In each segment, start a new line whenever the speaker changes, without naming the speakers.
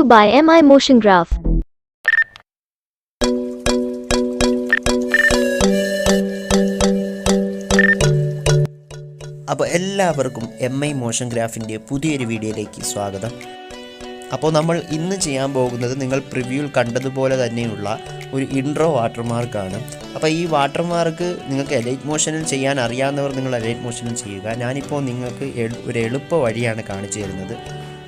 you by MI Motion Graph.
അപ്പോൾ എല്ലാവർക്കും MI motion ഗ്രാഫിൻ്റെ പുതിയൊരു വീഡിയോയിലേക്ക് സ്വാഗതം. അപ്പോൾ നമ്മൾ ഇന്ന് ചെയ്യാൻ പോകുന്നത് നിങ്ങൾ പ്രിവ്യൂവിൽ കണ്ടതുപോലെ തന്നെയുള്ള ഒരു ഇൻട്രോ വാട്ടർമാർക്കാണ്. അപ്പോൾ ഈ വാട്ടർമാർക്ക് നിങ്ങൾക്ക് എലൈറ്റ് മോഷനിൽ ചെയ്യാൻ അറിയാവുന്നവർ നിങ്ങൾ എലൈറ്റ് മോഷനിൽ ചെയ്യുക. ഞാനിപ്പോൾ നിങ്ങൾക്ക് ഒരു എളുപ്പ വഴിയാണ് കാണിച്ചു തരുന്നത്.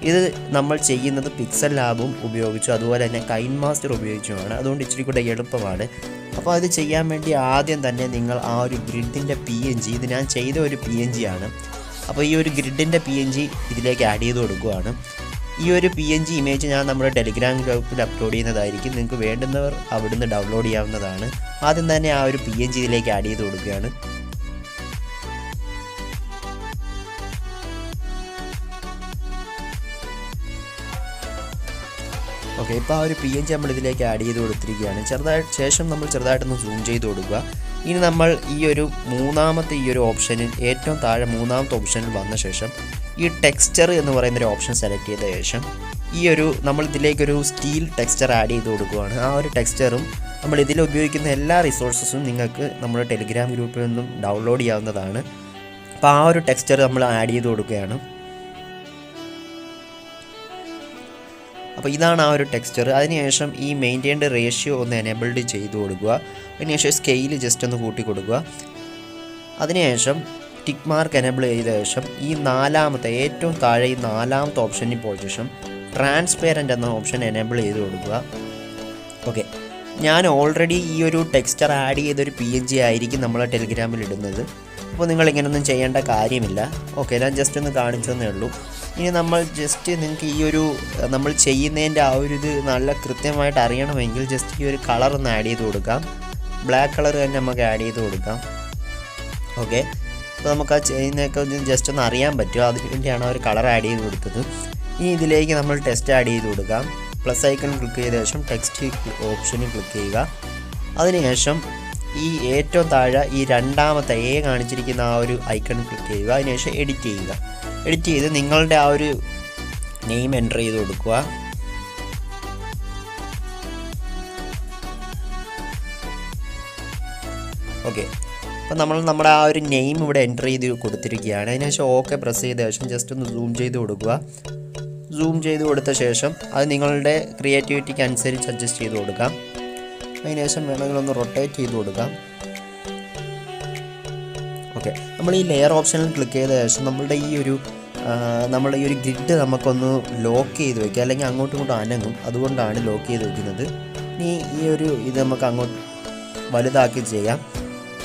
ഇത് നമ്മൾ ചെയ്യുന്നത് പിക്സൽ ലാബും ഉപയോഗിച്ചു, അതുപോലെ തന്നെ കൈൻ മാസ്റ്റർ ഉപയോഗിച്ചുമാണ്. അതുകൊണ്ട് ഇച്ചിരി കൂടെ എളുപ്പമാണ്. അപ്പോൾ അത് ചെയ്യാൻ വേണ്ടി ആദ്യം തന്നെ നിങ്ങൾ ആ ഒരു ഗ്രിഡിൻ്റെ PNG, ഇത് ഞാൻ ചെയ്ത ഒരു PNG ആണ്. അപ്പോൾ ഈ ഒരു ഗ്രിഡിൻ്റെ PNG ഇതിലേക്ക് ആഡ് ചെയ്ത് കൊടുക്കുകയാണ്. ഈ ഒരു PNG ഇമേജ് ഞാൻ നമ്മുടെ ടെലിഗ്രാം ഗ്രൂപ്പിൽ അപ്ലോഡ് ചെയ്യുന്നതായിരിക്കും. നിങ്ങൾക്ക് വേണ്ടുന്നവർ അവിടുന്ന് ഡൗൺലോഡ് ചെയ്യാവുന്നതാണ്. ആദ്യം തന്നെ ആ ഒരു PNG ഇതിലേക്ക് ആഡ് ചെയ്ത് കൊടുക്കുകയാണ്. ഓക്കെ, ഇപ്പോൾ ആ ഒരു PNG നമ്മൾ ഇതിലേക്ക് ആഡ് ചെയ്ത് കൊടുത്തിരിക്കുകയാണ്. ശേഷം നമ്മൾ ചെറുതായിട്ടൊന്ന് സൂം ചെയ്ത് കൊടുക്കുക. ഇനി നമ്മൾ ഈ ഒരു മൂന്നാമത്തെ ഈ ഒരു ഓപ്ഷനിൽ ഏറ്റവും താഴെ മൂന്നാമത്തെ ഓപ്ഷനിൽ വന്ന ശേഷം ഈ ടെക്സ്ചർ എന്ന് പറയുന്നൊരു ഓപ്ഷൻ സെലക്ട് ചെയ്ത ശേഷം ഈ ഒരു നമ്മൾ ഇതിലേക്കൊരു സ്റ്റീൽ ടെക്സ്ചർ ആഡ് ചെയ്ത് കൊടുക്കുകയാണ്. ആ ഒരു ടെക്സ്ചറും നമ്മൾ ഇതിൽ ഉപയോഗിക്കുന്ന എല്ലാ റിസോഴ്സസും നിങ്ങൾക്ക് നമ്മുടെ ടെലിഗ്രാം ഗ്രൂപ്പിൽ നിന്നും ഡൗൺലോഡ് ചെയ്യാവുന്നതാണ്. അപ്പോൾ ആ ഒരു ടെക്സ്ചർ നമ്മൾ ആഡ് ചെയ്ത് കൊടുക്കുകയാണ്. അപ്പോൾ ഇതാണ് ആ ഒരു ടെക്സ്ചർ. അതിനുശേഷം ഈ മെയിൻറ്റെയിൻഡ് റേഷ്യോ ഒന്ന് എനേബിൾഡ് ചെയ്ത് കൊടുക്കുക. അതിനുശേഷം സ്കെയിൽ ജസ്റ്റ് ഒന്ന് കൂട്ടി കൊടുക്കുക. അതിനുശേഷം ടിക്ക് മാർക്ക് എനേബിൾ ചെയ്ത ശേഷം ഈ നാലാമത്തെ ഏറ്റവും താഴെ ഈ നാലാമത്തെ ഓപ്ഷനിൽ പോയ ശേഷം ട്രാൻസ്പെറൻറ്റ് എന്ന ഓപ്ഷൻ എനേബിൾ ചെയ്ത് കൊടുക്കുക. ഓക്കെ, ഞാൻ ഓൾറെഡി ഈ ഒരു ടെക്സ്ചർ ആഡ് ചെയ്തൊരു PNG ആയിരിക്കും നമ്മളെ ടെലിഗ്രാമിൽ ഇടുന്നത്. അപ്പോൾ നിങ്ങൾ ഇങ്ങനെയൊന്നും ചെയ്യേണ്ട കാര്യമില്ല. ഓക്കെ, ഞാൻ ജസ്റ്റ് ഒന്ന് കാണിച്ചു തന്നേ ഉള്ളൂ. ഇനി നമ്മൾ ജസ്റ്റ് നിങ്ങൾക്ക് ഈ ഒരു നമ്മൾ ചെയ്യുന്നതിൻ്റെ ആ ഒരു ഇത് നല്ല കൃത്യമായിട്ട് അറിയണമെങ്കിൽ ജസ്റ്റ് ഈ ഒരു കളർ ഒന്ന് ആഡ് ചെയ്ത് കൊടുക്കാം. ബ്ലാക്ക് കളർ തന്നെ നമുക്ക് ആഡ് ചെയ്ത് കൊടുക്കാം. ഓക്കെ, അപ്പോൾ നമുക്ക് ആ ചെയ്യുന്നതൊക്കെ ഒന്ന് ജസ്റ്റ് ഒന്ന് അറിയാൻ പറ്റും. അതിന് വേണ്ടിയാണ് ആ ഒരു കളർ ആഡ് ചെയ്ത് കൊടുത്തത്. ഇനി ഇതിലേക്ക് നമ്മൾ ടെക്സ്റ്റ് ആഡ് ചെയ്ത് കൊടുക്കാം. പ്ലസ് ഐക്കൺ ക്ലിക്ക് ചെയ്ത ശേഷം ടെക്സ്റ്റ് ഓപ്ഷനിൽ ക്ലിക്ക് ചെയ്യുക. അതിനുശേഷം ഈ ഏറ്റവും താഴെ ഈ രണ്ടാമത്തെ കാണിച്ചിരിക്കുന്ന ആ ഒരു ഐക്കൺ ക്ലിക്ക് ചെയ്യുക. അതിനുശേഷം എഡിറ്റ് ചെയ്യുക. എഡിറ്റ് ചെയ്ത് നിങ്ങളുടെ ആ ഒരു നെയിം എൻ്റർ ചെയ്ത് കൊടുക്കുക. ഓക്കെ, അപ്പോൾ നമ്മൾ നമ്മുടെ ആ ഒരു നെയിം ഇവിടെ എൻ്റർ ചെയ്ത് കൊടുത്തിരിക്കുകയാണ്. അതിനുശേഷം ഓക്കെ പ്രസ് ചെയ്ത ശേഷം ജസ്റ്റ് ഒന്ന് സൂം ചെയ്ത് കൊടുക്കുക. സൂം ചെയ്ത് കൊടുത്ത ശേഷം അത് നിങ്ങളുടെ ക്രിയേറ്റിവിറ്റിക്ക് അനുസരിച്ച് അഡ്ജസ്റ്റ് ചെയ്ത് കൊടുക്കാം. അതിനുശേഷം വേണമെങ്കിൽ ഒന്ന് റൊട്ടേറ്റ് ചെയ്ത് കൊടുക്കാം. ഓക്കെ, നമ്മൾ ഈ ലെയർ ഓപ്ഷനിൽ ക്ലിക്ക് ചെയ്ത ശേഷം നമ്മളുടെ ഈ ഒരു ഗ്രിഡ് നമുക്കൊന്ന് ലോക്ക് ചെയ്ത് വയ്ക്കുക, അല്ലെങ്കിൽ അങ്ങോട്ടും ഇങ്ങോട്ടും അനങ്ങും. അതുകൊണ്ടാണ് ലോക്ക് ചെയ്ത് വയ്ക്കുന്നത്. ഇനി ഈ ഒരു ഇത് നമുക്ക് അങ്ങോട്ട് വലുതാക്കി ചെയ്യാം.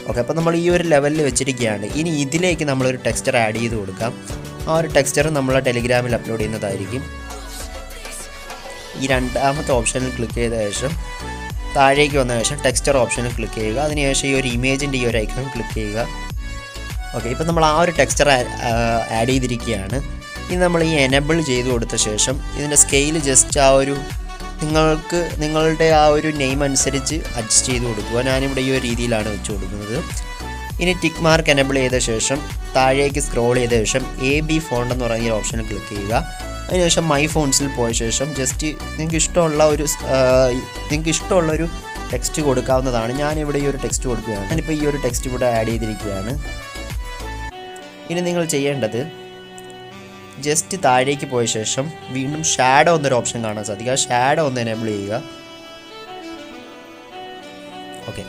ഓക്കെ, അപ്പോൾ നമ്മൾ ഈ ഒരു ലെവലിൽ വെച്ചിരിക്കുകയാണ്. ഇനി ഇതിലേക്ക് നമ്മളൊരു ടെക്സ്ചർ ആഡ് ചെയ്ത് കൊടുക്കാം. ആ ഒരു ടെക്സ്ചർ നമ്മളെ ടെലിഗ്രാമിൽ അപ്ലോഡ് ചെയ്യുന്നതായിരിക്കും. ഈ രണ്ടാമത്തെ ഓപ്ഷനിൽ ക്ലിക്ക് ചെയ്ത ശേഷം താഴേക്ക് വന്ന ശേഷം ടെക്സ്ചർ ഓപ്ഷനിൽ ക്ലിക്ക് ചെയ്യുക. അതിനുശേഷം ഈ ഒരു ഇമേജിൻ്റെ ഈ ഒരു ഐക്കൺ ക്ലിക്ക് ചെയ്യുക. ഓക്കെ, ഇപ്പോൾ നമ്മൾ ആ ഒരു ടെക്സ്ചർ ആഡ് ചെയ്തിരിക്കുകയാണ്. ഇനി നമ്മൾ ഈ എനേബിൾ ചെയ്ത് കൊടുത്ത ശേഷം ഇതിൻ്റെ സ്കെയിൽ ജസ്റ്റ് ആ ഒരു നിങ്ങളുടെ ആ ഒരു നെയിം അനുസരിച്ച് അഡ്ജസ്റ്റ് ചെയ്ത് കൊടുക്കുക. ഞാനിവിടെ ഈ ഒരു രീതിയിലാണ് വെച്ച് കൊടുക്കുന്നത്. ഇനി ടിക്ക് മാർക്ക് എനേബിൾ ചെയ്ത ശേഷം താഴേക്ക് സ്ക്രോൾ ചെയ്ത ശേഷം AB ഫോണ്ട് എന്ന് പറയുന്ന ഓപ്ഷനിൽ ക്ലിക്ക് ചെയ്യുക. അതിനുശേഷം മൈ ഫോൺസിൽ പോയ ശേഷം ജസ്റ്റ് നിങ്ങൾക്ക് ഇഷ്ടമുള്ള ഒരു ടെക്സ്റ്റ് കൊടുക്കാവുന്നതാണ്. ഞാനിവിടെ ഈ ഒരു ടെക്സ്റ്റ് കൊടുക്കുകയാണ്. ഞാനിപ്പോൾ ഈ ഒരു ടെക്സ്റ്റ് ഇവിടെ ആഡ് ചെയ്തിരിക്കുകയാണ്. ഇനി നിങ്ങൾ ചെയ്യേണ്ടത് ജസ്റ്റ് താഴേക്ക് പോയ ശേഷം വീണ്ടും ഷാഡോ എന്നൊരു ഓപ്ഷൻ കാണാൻ സാധിക്കുക. ഷാഡോ ഒന്ന് എനേബിൾ ചെയ്യുക. ഓക്കെ,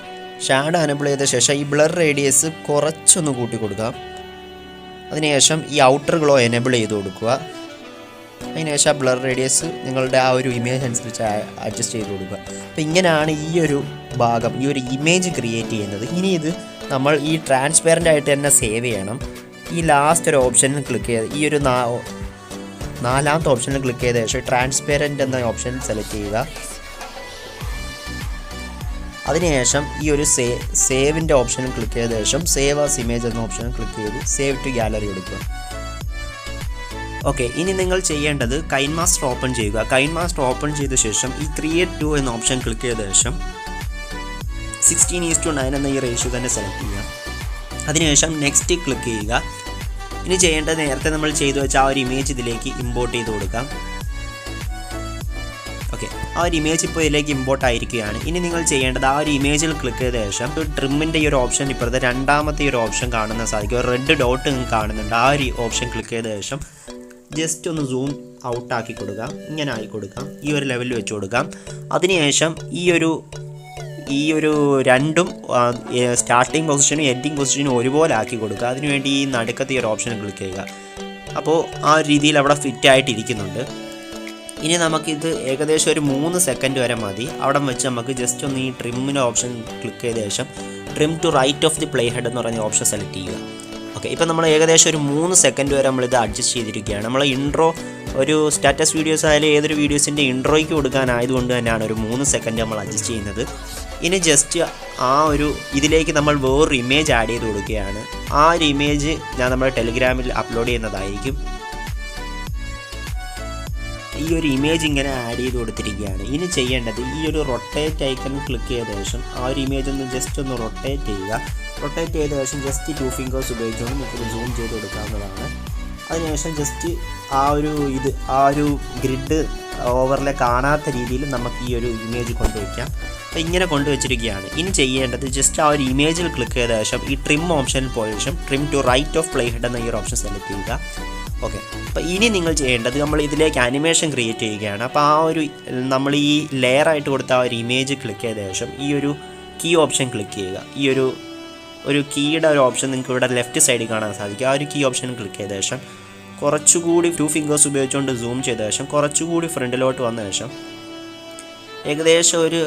ഷാഡോ എനേബിൾ ചെയ്ത ശേഷം ഈ ബ്ലർ റേഡിയസ് കുറച്ചൊന്ന് കൂട്ടി കൊടുക്കാം. അതിനുശേഷം ഈ ഔട്ടർ ഗ്ലോ എനേബിൾ ചെയ്ത് കൊടുക്കുക. അതിനുശേഷം ബ്ലർ റേഡിയസ് നിങ്ങളുടെ ആ ഒരു ഇമേജ് അനുസരിച്ച് അഡ്ജസ്റ്റ് ചെയ്ത് കൊടുക്കുക. അപ്പോൾ ഇങ്ങനെയാണ് ഈ ഒരു ഭാഗം, ഈ ഒരു ഇമേജ് ക്രിയേറ്റ് ചെയ്യുന്നത്. ഇനി ഇത് നമ്മൾ ഈ ട്രാൻസ്പെറൻ്റ് ആയിട്ട് തന്നെ സേവ് ചെയ്യണം. ഈ ലാസ്റ്റ് ഒരു ഓപ്ഷനിൽ ക്ലിക്ക് ചെയ്ത് ഈ ഒരു നാലാമത്തെ ഓപ്ഷനിൽ ക്ലിക്ക് ചെയ്ത ശേഷം ട്രാൻസ്പെറൻറ്റ് എന്ന ഓപ്ഷൻ സെലക്ട് ചെയ്യുക. അതിനുശേഷം ഈ ഒരു സേവിൻ്റെ ഓപ്ഷനിൽ ക്ലിക്ക് ചെയ്ത ശേഷം സേവ് ആസ് ഇമേജ് എന്ന ഓപ്ഷനിൽ ക്ലിക്ക് ചെയ്ത് സേവ് ടു ഗാലറി കൊടുക്കുക. ഓക്കെ, ഇനി നിങ്ങൾ ചെയ്യേണ്ടത് കൈൻ മാസ്റ്റർ ഓപ്പൺ ചെയ്യുക. കൈൻ മാസ്റ്റർ ഓപ്പൺ ചെയ്ത ശേഷം ഈ ക്രിയേറ്റ് 2 എന്ന ഓപ്ഷൻ ക്ലിക്ക് ചെയ്ത ശേഷം 16:9 എന്ന ഈ റേഷ്യോ തന്നെ സെലക്ട് ചെയ്യുക. അതിനുശേഷം നെക്സ്റ്റ് ക്ലിക്ക് ചെയ്യുക. ഇനി ചെയ്യേണ്ടത് നേരത്തെ നമ്മൾ ചെയ്തു വെച്ച ആ ഒരു ഇമേജ് ഇതിലേക്ക് ഇമ്പോർട്ട് ചെയ്ത് കൊടുക്കാം. ആ ഒരു ഇമേജ് ഇപ്പോൾ ഇതിലേക്ക് ഇമ്പോർട്ട് ആയിരിക്കുകയാണ്. ഇനി നിങ്ങൾ ചെയ്യേണ്ടത് ആ ഒരു ഇമേജിൽ ക്ലിക്ക് ചെയ്ത ശേഷം ട്രിമ്മിൻ്റെ ഈ ഒരു ഓപ്ഷൻ ഇപ്പോഴത്തെ രണ്ടാമത്തെ ഈ ഒരു ഓപ്ഷൻ കാണുന്ന സാധിക്കും. ഒരു റെഡ് ഡോട്ട് നിങ്ങൾക്ക് കാണുന്നുണ്ട്. ആ ഒരു ഓപ്ഷൻ ക്ലിക്ക് ചെയ്ത ശേഷം ജസ്റ്റ് ഒന്ന് സൂം ഔട്ടാക്കി കൊടുക്കാം. ഇങ്ങനെ ആക്കി കൊടുക്കാം. ഈ ഒരു ലെവലിൽ വെച്ച് കൊടുക്കാം. അതിനുശേഷം ഈ ഒരു രണ്ടും സ്റ്റാർട്ടിംഗ് പൊസിഷനും എൻഡിങ് പൊസിഷനും ഒരുപോലെ ആക്കി കൊടുക്കുക. അതിനുവേണ്ടി ഈ നടുക്കത്തെ ഈ ഒരു ഓപ്ഷൻ ക്ലിക്ക് ചെയ്യുക. അപ്പോൾ ആ രീതിയിൽ അവിടെ ഫിറ്റായിട്ടിരിക്കുന്നുണ്ട്. ഇനി നമുക്കിത് ഏകദേശം ഒരു 3 സെക്കൻഡ് വരെ മതി. അവിടെ വെച്ച് നമുക്ക് ജസ്റ്റ് ഒന്ന് ഈ ട്രിമ്മിൻ്റെ ഓപ്ഷൻ ക്ലിക്ക് ചെയ്ത ശേഷം trim to right of the play head എന്ന് പറഞ്ഞ ഓപ്ഷൻ സെലക്ട് ചെയ്യുക. ഓക്കെ, ഇപ്പം നമ്മൾ ഏകദേശം ഒരു 3 സെക്കൻഡ് വരെ നമ്മളിത് അഡ്ജസ്റ്റ് ചെയ്തിരിക്കുകയാണ്. നമ്മൾ ഇൻട്രോ ഒരു സ്റ്റാറ്റസ് വീഡിയോസ് ആയാലും ഏതൊരു വീഡിയോസിൻ്റെ ഇൻട്രോയ്ക്ക് കൊടുക്കാനായതുകൊണ്ട് തന്നെയാണ് ഒരു 3 സെക്കൻഡ് നമ്മൾ അഡ്ജസ്റ്റ് ചെയ്യുന്നത്. ഇനി ജസ്റ്റ് ആ ഒരു ഇതിലേക്ക് നമ്മൾ വേറൊരു ഇമേജ് ആഡ് ചെയ്ത് കൊടുക്കുകയാണ്. ആ ഒരു ഇമേജ് ഞാൻ നമ്മുടെ ടെലിഗ്രാമിൽ അപ്ലോഡ് ചെയ്യുന്നതായിരിക്കും. ഈ ഒരു ഇമേജ് ഇങ്ങനെ ആഡ് ചെയ്ത് കൊടുത്തിരിക്കുകയാണ്. ഇനി ചെയ്യേണ്ടത് ഈ ഒരു റൊട്ടേറ്റ് ഐക്കൺ ക്ലിക്ക് ചെയ്ത ശേഷം ആ ഒരു ഇമേജ് ഒന്ന് ജസ്റ്റ് ഒന്ന് റൊട്ടേറ്റ് ചെയ്യുക. റൊട്ടേറ്റ് ചെയ്ത ശേഷം ജസ്റ്റ് 2 ഫിംഗേഴ്സ് ഉപയോഗിച്ചുകൊണ്ട് നമുക്ക് സൂം ചെയ്ത് കൊടുക്കാവുന്നതാണ്. അതിനുശേഷം ജസ്റ്റ് ആ ഒരു ഗ്രിഡ് ഓവറിലെ കാണാത്ത രീതിയിൽ നമുക്ക് ഈ ഒരു ഇമേജ് കൊണ്ടുവയ്ക്കാം. അപ്പോൾ ഇങ്ങനെ കൊണ്ടുവച്ചിരിക്കുകയാണ്. ഇനി ചെയ്യേണ്ടത് ജസ്റ്റ് ആ ഒരു ഇമേജിൽ ക്ലിക്ക് ചെയ്ത ശേഷം ഈ ട്രിം ഓപ്ഷനിൽ പോയ ശേഷം trim to right of play head എന്ന ഈ ഒരു ഓപ്ഷൻ സെലക്ട് ചെയ്യുക. ഓക്കെ, അപ്പോൾ ഇനി നിങ്ങൾ ചെയ്യേണ്ടത് നമ്മൾ ഇതിലേക്ക് ആനിമേഷൻ ക്രിയേറ്റ് ചെയ്യുകയാണ്. അപ്പോൾ നമ്മൾ ഈ ലെയറായിട്ട് കൊടുത്ത ആ ഒരു ഇമേജ് ക്ലിക്ക് ചെയ്ത ശേഷം ഈ ഒരു കീ ഓപ്ഷൻ ക്ലിക്ക് ചെയ്യുക. ഈ ഒരു കീയുടെ ഒരു ഓപ്ഷൻ നിങ്ങൾക്ക് ഇവിടെ ലെഫ്റ്റ് സൈഡിൽ കാണാൻ സാധിക്കും. ആ ഒരു കീ ഓപ്ഷൻ ക്ലിക്ക് ചെയ്ത ശേഷം കുറച്ചുകൂടി 2 ഫിംഗേഴ്സ് ഉപയോഗിച്ചുകൊണ്ട് സൂം ചെയ്ത ശേഷം കുറച്ചുകൂടി ഫ്രണ്ടിലോട്ട് വന്ന ശേഷം ഏകദേശം ഒരു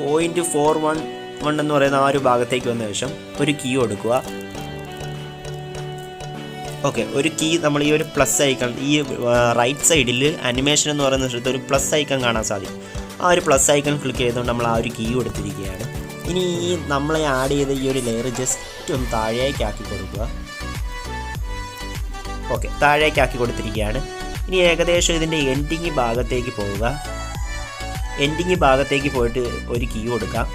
0.411 എന്ന് പറയുന്ന ആ ഒരു ഭാഗത്തേക്ക് വന്ന ശേഷം ഒരു കീ കൊടുക്കുക. ഓക്കെ, ഒരു കീ നമ്മൾ ഈ ഒരു പ്ലസ് ഐക്കൺ ഈ റൈറ്റ് സൈഡിൽ അനിമേഷൻ എന്ന് പറയുന്ന സ്ഥലത്ത് ഒരു പ്ലസ് ഐക്കൺ കാണാൻ സാധിക്കും. ആ ഒരു പ്ലസ് ഐക്കൺ ക്ലിക്ക് ചെയ്തുകൊണ്ട് നമ്മൾ ആ ഒരു കീ കൊടുത്തിരിക്കുകയാണ്. ഇനി ഈ നമ്മളെ ആഡ് ചെയ്ത ഈ ഒരു ലെയർ ജസ്റ്റ് ഒന്ന് താഴേക്കാക്കി കൊടുക്കുക. ഓക്കെ, താഴേക്കാക്കി കൊടുത്തിരിക്കുകയാണ്. ഇനി ഏകദേശം ഇതിൻ്റെ എൻഡിങ് ഭാഗത്തേക്ക് പോവുക. എൻഡിങ് ഭാഗത്തേക്ക് പോയിട്ട് ഒരു കീ കൊടുക്കാം.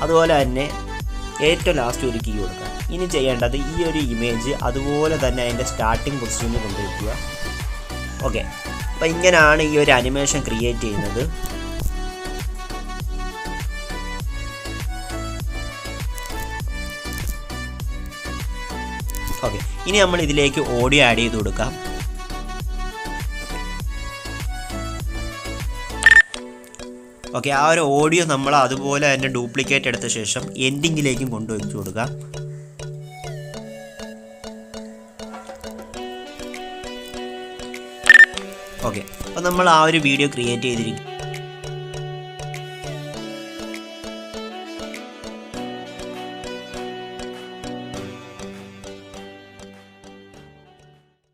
അതുപോലെ തന്നെ ഏറ്റവും ലാസ്റ്റ് ഒരു കീ കൊടുക്കാം. ഇനി ചെയ്യേണ്ടത് ഈ ഒരു ഇമേജ് അതുപോലെ തന്നെ അതിൻ്റെ സ്റ്റാർട്ടിംഗ് പൊസിഷനിൽ കൊണ്ടുവയ്ക്കുക. ഓക്കെ, അപ്പോൾ ഇങ്ങനെയാണ് ഈ ഒരു അനിമേഷൻ ക്രിയേറ്റ് ചെയ്യുന്നത്. ഓക്കെ, ഇനി നമ്മൾ ഇതിലേക്ക് ഓഡിയോ ആഡ് ചെയ്ത് കൊടുക്കാം. ഓക്കെ, ആ ഒരു ഓഡിയോ നമ്മൾ അതുപോലെ തന്നെ ഡ്യൂപ്ലിക്കേറ്റ് എടുത്ത ശേഷം എൻഡിങ്ങിലേക്കും കൊണ്ടുവച്ച് കൊടുക്കാം. ഓക്കെ, അപ്പോൾ നമ്മൾ ആ ഒരു വീഡിയോ ക്രിയേറ്റ് ചെയ്തിരിക്കും.